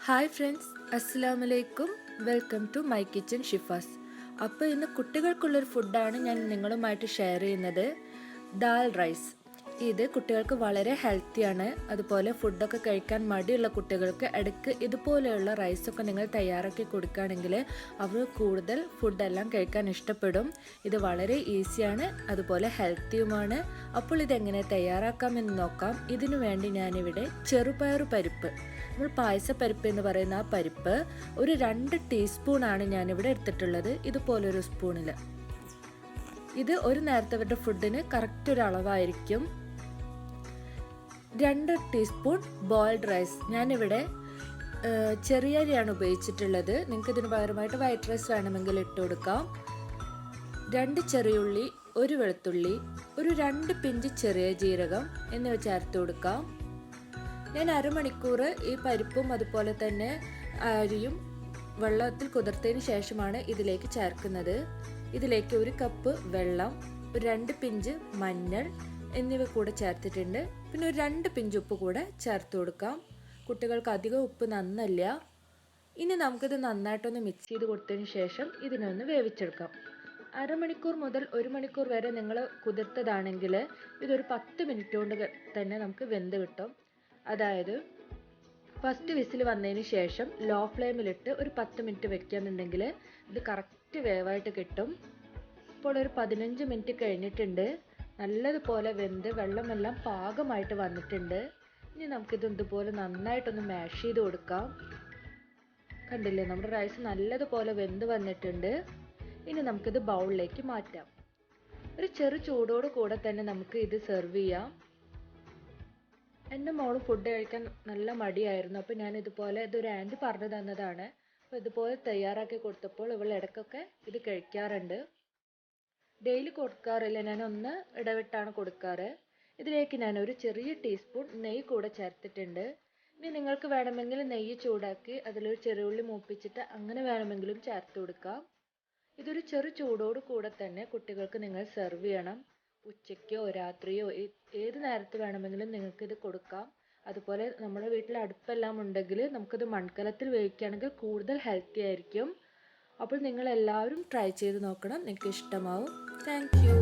Hi friends, അസ്സലാമലൈക്കും. Welcome to my kitchen Shifas. അപ്പോൾ ഇന്ന് കുട്ടികൾക്കുള്ളൊരു ഫുഡാണ് ഞാൻ നിങ്ങളുമായിട്ട് ഷെയർ ചെയ്യുന്നത്. ദാൽ റൈസ്. ഇത് കുട്ടികൾക്ക് വളരെ ഹെൽത്തിയാണ്. അതുപോലെ ഫുഡൊക്കെ കഴിക്കാൻ മടിയുള്ള കുട്ടികൾക്ക് ഇടയ്ക്ക് ഇതുപോലെയുള്ള റൈസൊക്കെ നിങ്ങൾ തയ്യാറാക്കി കൊടുക്കുകയാണെങ്കിൽ അവർ കൂടുതൽ ഫുഡെല്ലാം കഴിക്കാൻ ഇഷ്ടപ്പെടും. ഇത് വളരെ ഈസിയാണ്, അതുപോലെ ഹെൽത്തിയുമാണ്. അപ്പോൾ ഇതെങ്ങനെ തയ്യാറാക്കാമെന്ന് നോക്കാം. ഇതിനു വേണ്ടി ഞാനിവിടെ ചെറുപയർ പരിപ്പ്, നമ്മൾ പായസപ്പരിപ്പ് എന്ന് പറയുന്ന ആ പരിപ്പ് ഒരു 2 ടീസ്പൂണാണ് ഞാനിവിടെ എടുത്തിട്ടുള്ളത്. ഇതുപോലൊരു സ്പൂണിൽ. ഇത് ഒരു നേരത്തെ ഫുഡിന് കറക്റ്റ് ഒരു അളവായിരിക്കും. 2 ടീസ്പൂൺ ബോയിൽഡ് റൈസ്. ഞാനിവിടെ ചെറിയ അരിയാണ് ഉപയോഗിച്ചിട്ടുള്ളത്. നിങ്ങൾക്ക് ഇതിന് പകരമായിട്ട് വൈറ്റ് റൈസ് വേണമെങ്കിൽ ഇട്ട് കൊടുക്കാം. 2 ചെറിയുള്ളി, 1 വെളുത്തുള്ളി, ഒരു 2 പിഞ്ച് ചെറിയ ജീരകം എന്നിവ ചേർത്ത് കൊടുക്കാം. ഞാൻ അരമണിക്കൂർ ഈ പരിപ്പും അതുപോലെ തന്നെ അരിയും വെള്ളത്തിൽ കുതിർത്തതിന് ശേഷമാണ് ഇതിലേക്ക് ചേർക്കുന്നത്. ഇതിലേക്ക് 1 കപ്പ് വെള്ളം, ഒരു 2 പിഞ്ച് മഞ്ഞൾ എന്നിവ കൂടെ ചേർത്തിട്ടുണ്ട്. പിന്നെ ഒരു 2 പിഞ്ച് ഉപ്പ് കൂടെ ചേർത്ത് കൊടുക്കാം. കുട്ടികൾക്ക് അധികം ഉപ്പ് നന്നല്ല. ഇനി നമുക്കിത് നന്നായിട്ടൊന്ന് മിക്സ് ചെയ്ത് കൊടുത്തതിന് ശേഷം ഇതിനൊന്ന് വേവിച്ചെടുക്കാം. അരമണിക്കൂർ മുതൽ 1 മണിക്കൂർ വരെ നിങ്ങൾ കുതിർത്തതാണെങ്കിൽ ഇതൊരു 10 മിനിറ്റ് കൊണ്ട് തന്നെ നമുക്ക് വെന്ത് കിട്ടും. അതായത് ഫസ്റ്റ് വിസിൽ വന്നതിന് ശേഷം ലോ ഫ്ലെയിമിലിട്ട് ഒരു 10 മിനിറ്റ് വെക്കുകയെന്നുണ്ടെങ്കിൽ ഇത് കറക്റ്റ് വേവായിട്ട് കിട്ടും. ഇപ്പോൾ ഒരു 15 മിനിറ്റ് കഴിഞ്ഞിട്ടുണ്ട്. നല്ലതുപോലെ വെന്ത് വെള്ളമെല്ലാം പാകമായിട്ട് വന്നിട്ടുണ്ട്. ഇനി നമുക്കിത് ഇതുപോലെ നന്നായിട്ടൊന്ന് മാഷ് ചെയ്ത് കൊടുക്കാം. കണ്ടില്ലേ, നമ്മുടെ റൈസ് നല്ലതുപോലെ വെന്ത് വന്നിട്ടുണ്ട്. ഇനി നമുക്കിത് ബൗളിലേക്ക് മാറ്റാം. ഒരു ചെറു ചൂടോട് കൂടെ തന്നെ നമുക്ക് ഇത് സെർവ് ചെയ്യാം. എൻ്റെ മോള് ഫുഡ് കഴിക്കാൻ നല്ല മടിയായിരുന്നു. അപ്പോൾ ഞാൻ ഇതുപോലെ ഇതൊരു ആൻറ്റി പറഞ്ഞു തന്നതാണ്. അപ്പോൾ ഇതുപോലെ തയ്യാറാക്കി കൊടുത്തപ്പോൾ ഇവൾ ഇടയ്ക്കൊക്കെ ഇത് കഴിക്കാറുണ്ട്. ഡെയിലി കൊടുക്കാറില്ല, ഞാൻ ഒന്ന് ഇടവിട്ടാണ് കൊടുക്കാറ്. ഇതിലേക്ക് ഞാൻ ഒരു ചെറിയ ടീസ്പൂൺ നെയ്യ് കൂടെ ചേർത്തിട്ടുണ്ട്. ഇനി നിങ്ങൾക്ക് വേണമെങ്കിൽ നെയ്യ് ചൂടാക്കി അതിലൊരു ചെറിയുള്ളി മൂപ്പിച്ചിട്ട് അങ്ങനെ വേണമെങ്കിലും ചേർത്ത് കൊടുക്കാം. ഇതൊരു ചെറു ചൂടോട് കൂടെ തന്നെ കുട്ടികൾക്ക് നിങ്ങൾ സെർവ് ചെയ്യണം. ഉച്ചയ്ക്കോ രാത്രിയോ ഏത് നേരത്ത് വേണമെങ്കിലും നിങ്ങൾക്കിത് കൊടുക്കാം. അതുപോലെ നമ്മുടെ വീട്ടിൽ അടുപ്പെല്ലാം ഉണ്ടെങ്കിൽ നമുക്കിത് മൺകലത്തിൽ വേവിക്കുകയാണെങ്കിൽ കൂടുതൽ ഹെൽത്തി ആയിരിക്കും. അപ്പോൾ നിങ്ങൾ എല്ലാവരും ട്രൈ ചെയ്ത് നോക്കണം, നിങ്ങൾക്ക് ഇഷ്ടമാവും. Thank you.